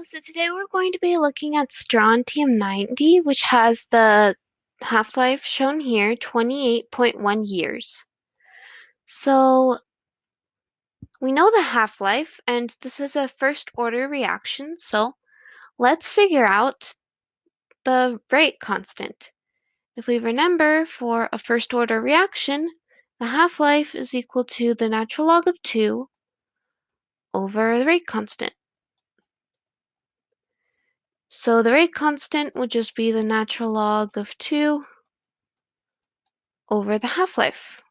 So today we're going to be looking at strontium-90, which has the half-life shown here, 28.1 years. So we know the half-life, and this is a first-order reaction, so let's figure out the rate constant. If we remember, for a first-order reaction, the half-life is equal to the natural log of 2 over the rate constant. So the rate constant would just be the natural log of 2 over the half-life.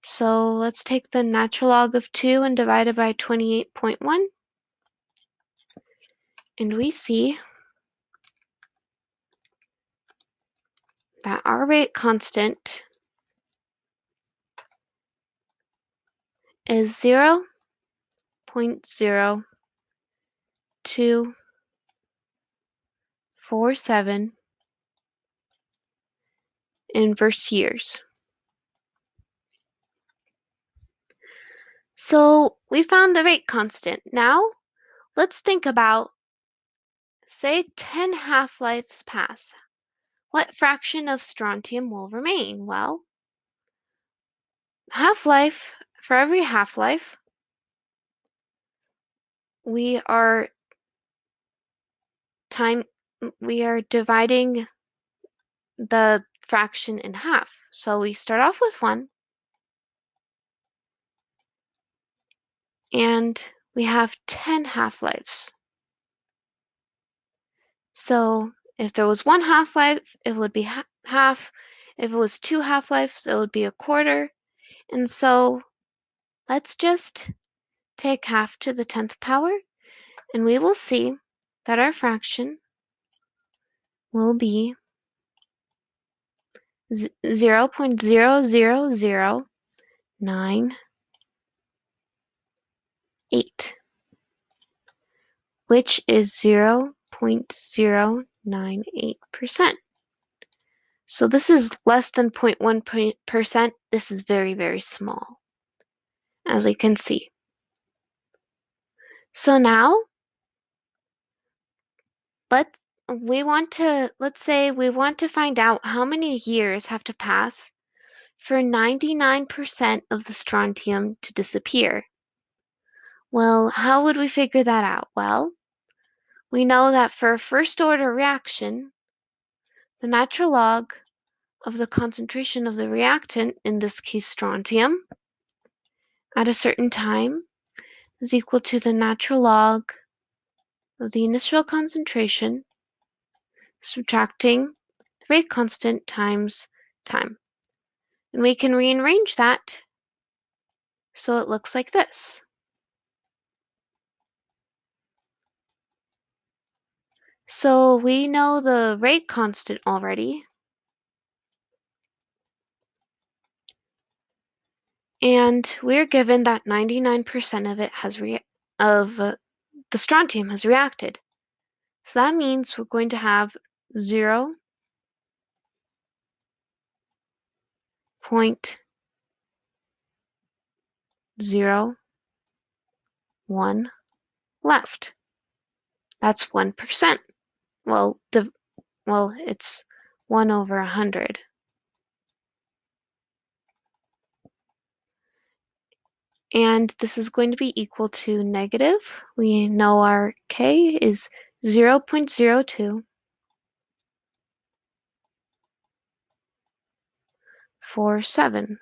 So let's take the natural log of 2 and divide it by 28.1. And we see that our rate constant is 0.0247 inverse years. So we found the rate constant. Now let's think about, say, 10 half-lives pass. What fraction of strontium will remain? Well, half-life, for every half-life, we are dividing the fraction in half. So we start off with 1, and we have 10 half-lives. So if there was 1 half-life, it would be half. If it was 2 half-lives, it would be a quarter. And so let's just take half to the 10th power, and we will see that our fraction will be 0.00098, which is 0.098%. So this is less than 0.1%. This is very, very small, as we can see. So now let's say we want to find out how many years have to pass for 99% of the strontium to disappear. Well, how would we figure that out? Well, we know that for a first-order reaction, the natural log of the concentration of the reactant, in this case strontium, at a certain time is equal to the natural log of the initial concentration subtracting the rate constant times time. And we can rearrange that so it looks like this. So we know the rate constant already. And we're given that 99% of it the strontium has reacted. So that means we're going to have 0.01 left. That's 1%. Well, it's 1 over 100. And this is going to be equal to negative. We know our K is 0.0247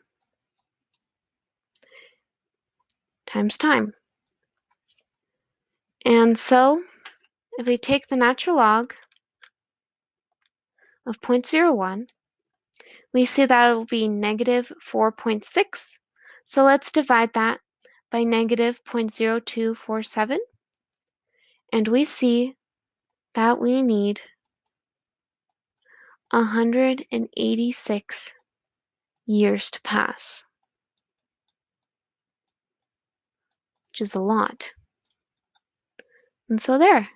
times time. And so if we take the natural log of 0.01, we see that it will be negative 4.6. So let's divide that by negative 0.0247. And we see that we need 186 years to pass, which is a lot. And so there.